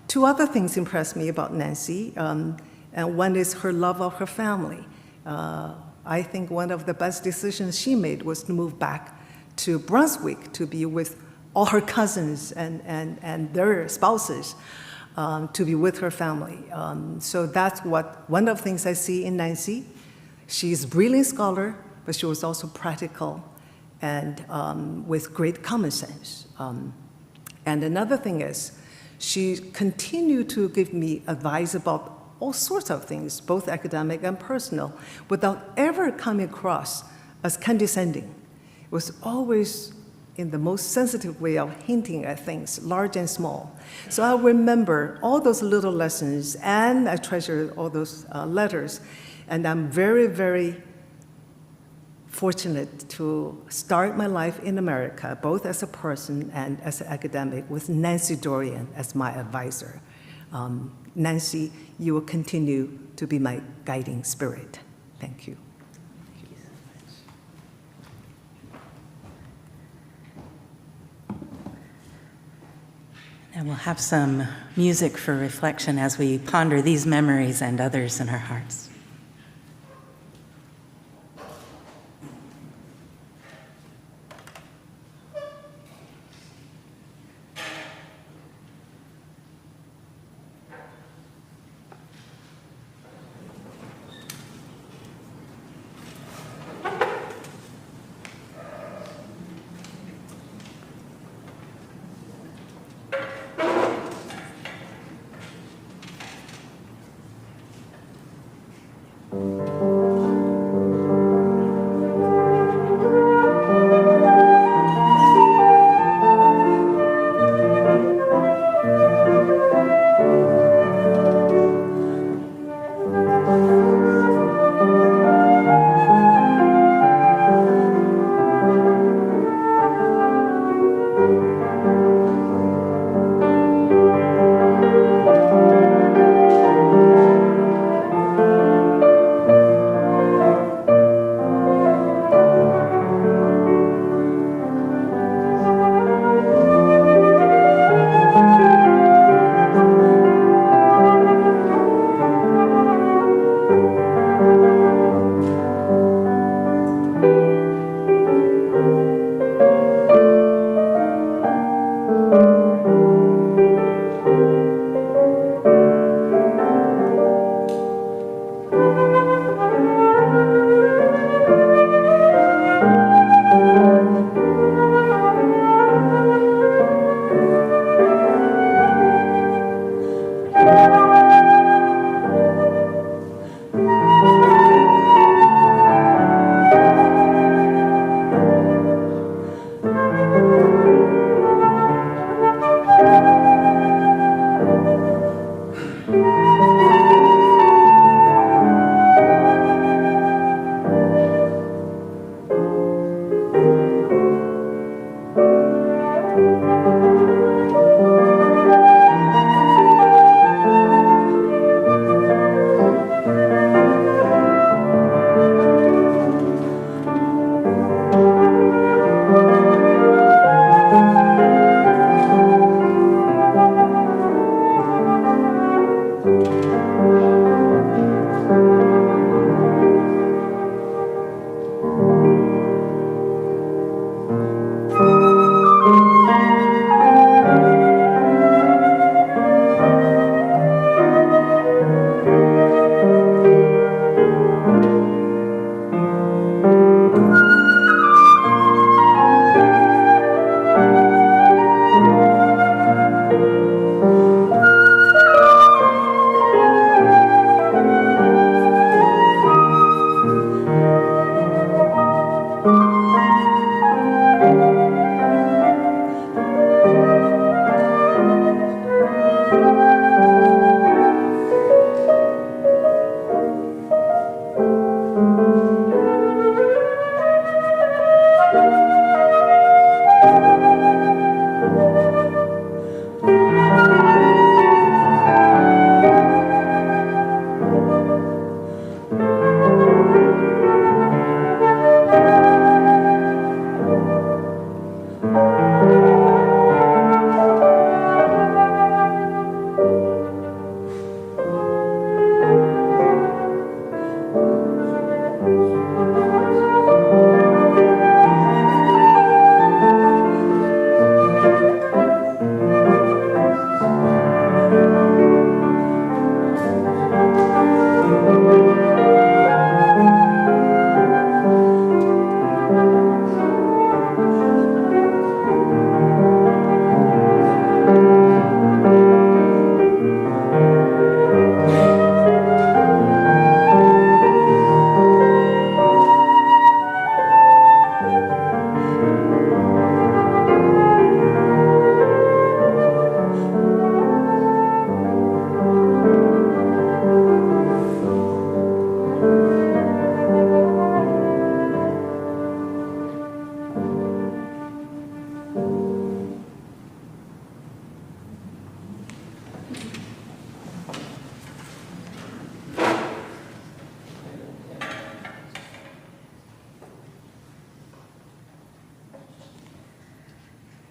two other things impressed me about Nancy. And one is her love of her family. I think one of the best decisions she made was to move back to Brunswick to be with all her cousins and their spouses, to be with her family. So that's one of the things I see in Nancy. She's a brilliant scholar, but she was also practical and with great common sense. And another thing is, she continued to give me advice about all sorts of things, both academic and personal, without ever coming across as condescending. It was always in the most sensitive way of hinting at things, large and small. So I remember all those little lessons, and I treasure all those letters. And I'm very, very fortunate to start my life in America, both as a person and as an academic, with Nancy Dorian as my advisor. Nancy, you will continue to be my guiding spirit. Thank you. And we'll have some music for reflection as we ponder these memories and others in our hearts.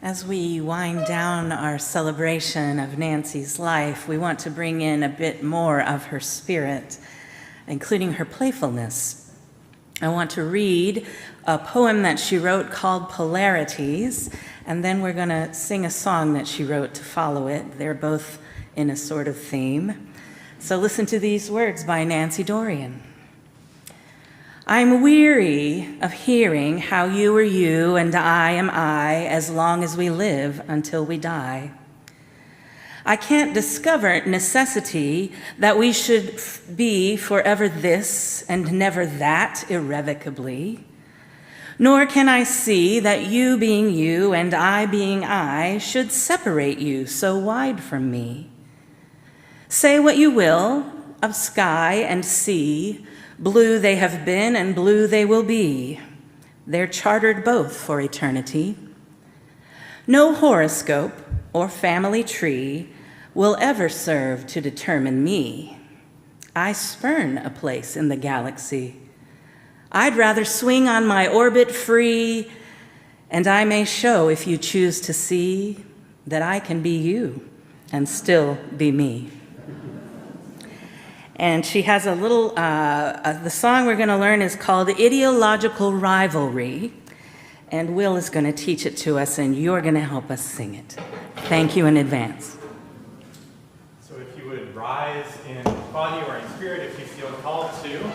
As we wind down our celebration of Nancy's life, we want to bring in a bit more of her spirit, including her playfulness. I want to read a poem that she wrote called Polarities, and then we're going to sing a song that she wrote to follow it. They're both in a sort of theme. So listen to these words by Nancy Dorian. I'm weary of hearing how you are you and I am I as long as we live until we die. I can't discover necessity that we should be forever this and never that irrevocably. Nor can I see that you being you and I being I should separate you so wide from me. Say what you will of sky and sea, blue they have been and blue they will be. They're chartered both for eternity. No horoscope or family tree will ever serve to determine me. I spurn a place in the galaxy. I'd rather swing on my orbit free, and I may show, if you choose to see, that I can be you and still be me. And she has a little, the song we're going to learn is called Ideological Rivalry, and Will is going to teach it to us, and you're going to help us sing it. Thank you in advance. So if you would rise in body or in spirit if you feel called to.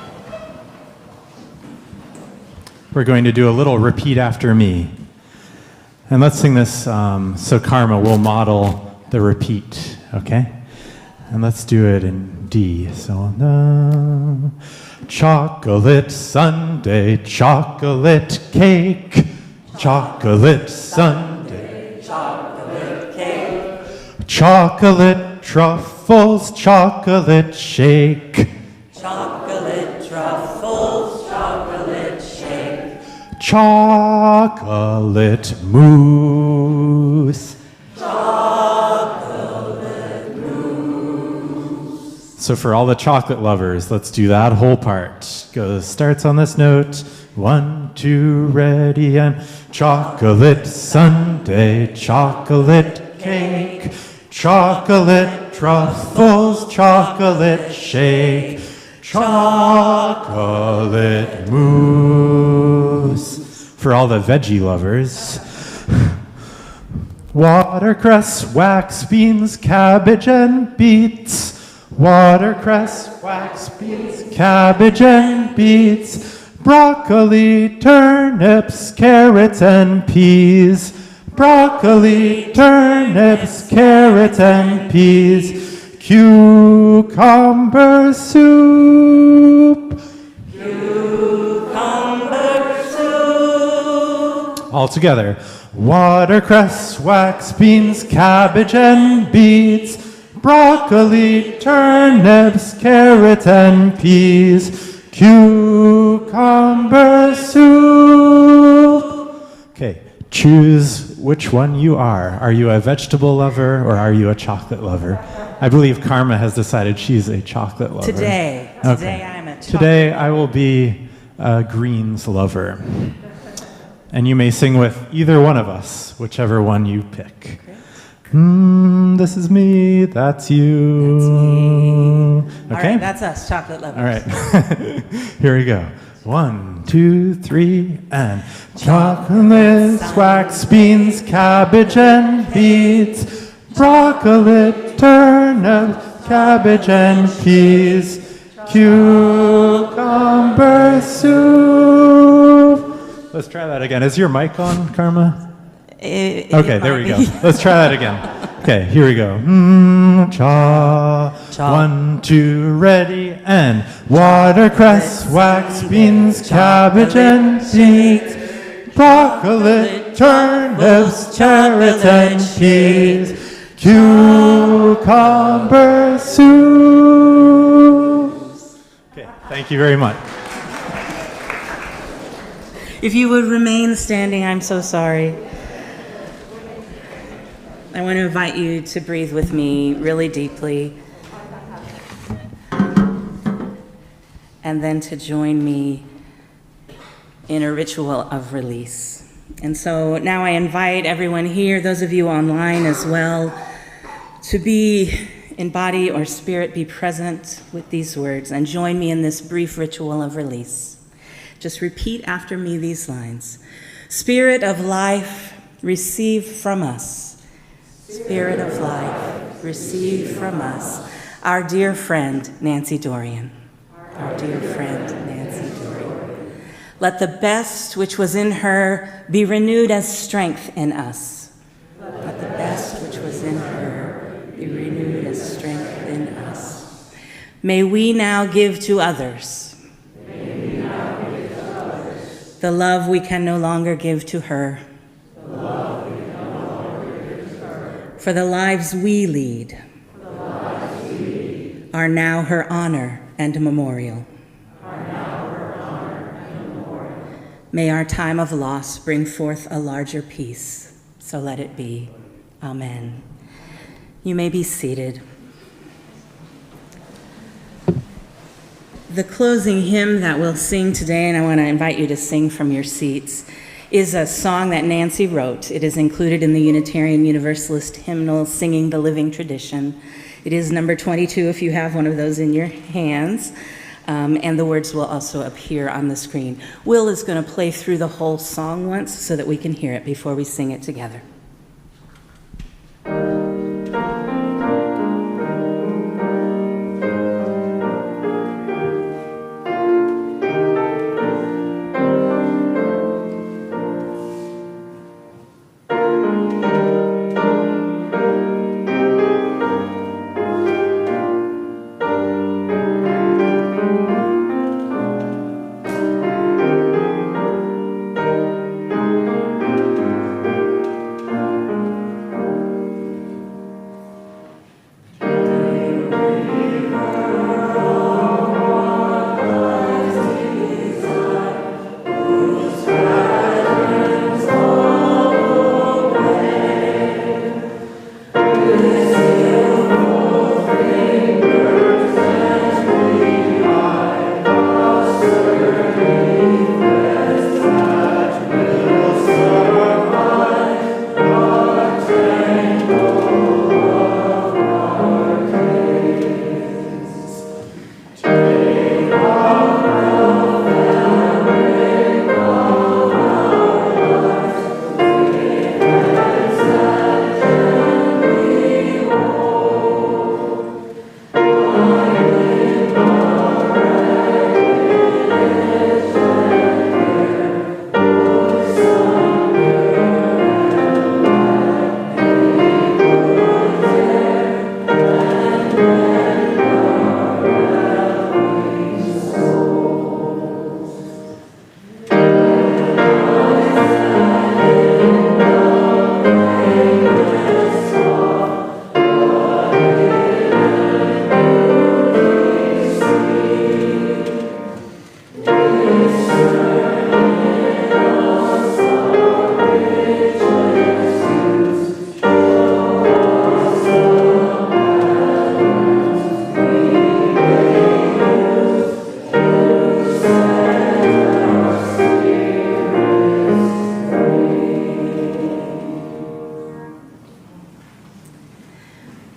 We're going to do a little repeat after me. And let's sing this so Karma will model the repeat, okay? And let's do it in D. So, chocolate sundae, chocolate cake, chocolate sundae, chocolate cake, chocolate truffles, chocolate shake, Chocolate truffles, chocolate shake, chocolate mousse. So for all the chocolate lovers, let's do that whole part. Starts on this note. 1, 2, ready, and chocolate sundae, chocolate cake, chocolate truffles, chocolate shake, chocolate mousse. For all the veggie lovers. Watercress, wax beans, cabbage, and beets. Watercress, wax beans, cabbage and beets, broccoli, turnips, carrots and peas, broccoli, turnips, carrots and peas, cucumber soup, cucumber soup. All together. Watercress, wax beans, cabbage and beets, broccoli, turnips, carrots, and peas, cucumber soup. Okay, choose which one you are. Are you a vegetable lover or are you a chocolate lover? I believe Karma has decided she's a chocolate lover. Today Okay. I'm a chocolate Today I will be a greens lover. And you may sing with either one of us, whichever one you pick. This is me, that's you. That's me. Okay? All right, that's us, chocolate lovers. All right. Here we go. 1, 2, 3, and chocolate, wax beans, cabbage and beets, broccoli, turnip, cabbage and peas, cucumber soup. Let's try that again. Is your mic on, Karma? Okay, there we go. Let's try that again. Okay, here we go. Cha. 1, 2, ready, and watercress, wax beans, cabbage and beets, broccoli, turnips, carrots and peas, cucumber soup. Okay, thank you very much. If you would remain standing, I'm so sorry. I want to invite you to breathe with me really deeply, and then to join me in a ritual of release. And so now I invite everyone here, those of you online as well, to be in body or spirit, be present with these words and join me in this brief ritual of release. Just repeat after me these lines. Spirit of life, receive from us. Spirit of life, receive from us our dear friend, Nancy Dorian. Our dear friend, Nancy Dorian. Let the best which was in her be renewed as strength in us. Let the best which was in her be renewed as strength in us. May we now give to others the love we can no longer give to her. For the lives we lead are now her honor and memorial. May our time of loss bring forth a larger peace. So let it be. Amen. You may be seated. The closing hymn that we'll sing today, and I want to invite you to sing from your seats, is a song that Nancy wrote. It is included in the Unitarian Universalist hymnal, Singing the Living Tradition. It is number 22 if you have one of those in your hands, and the words will also appear on the screen. Will is going to play through the whole song once so that we can hear it before we sing it together.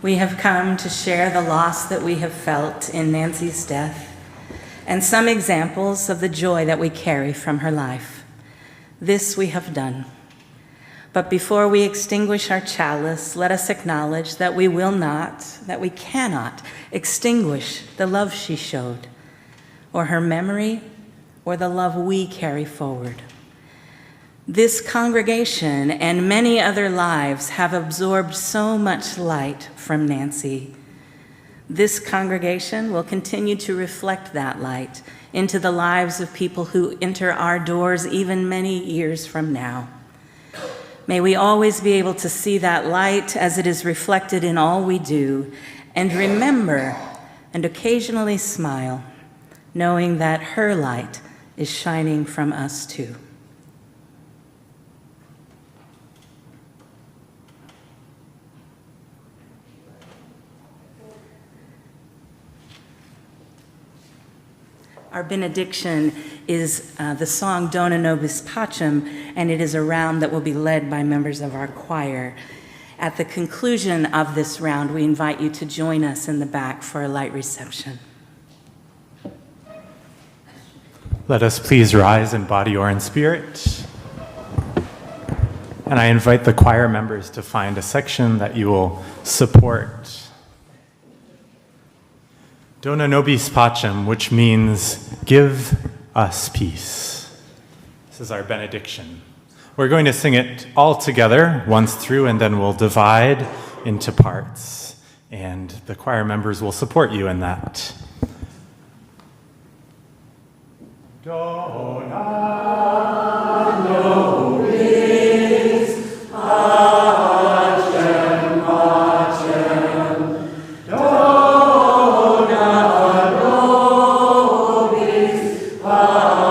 We have come to share the loss that we have felt in Nancy's death and some examples of the joy that we carry from her life. This we have done. But before we extinguish our chalice, let us acknowledge that we will not, that we cannot extinguish the love she showed, or her memory, or the love we carry forward. This congregation and many other lives have absorbed so much light from Nancy. This congregation will continue to reflect that light into the lives of people who enter our doors even many years from now. May we always be able to see that light as it is reflected in all we do, and remember and occasionally smile, knowing that her light is shining from us too. Our benediction is the song Dona Nobis Pacem, and it is a round that will be led by members of our choir. At the conclusion of this round, we invite you to join us in the back for a light reception. Let us please rise in body or in spirit. And I invite the choir members to find a section that you will support. Dona nobis pacem, which means give us peace. This is our benediction. We're going to sing it all together once through, and then we'll divide into parts. And the choir members will support you in that. Dona nobis pacem, pacem. Dona nobis pacem.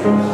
Thank you.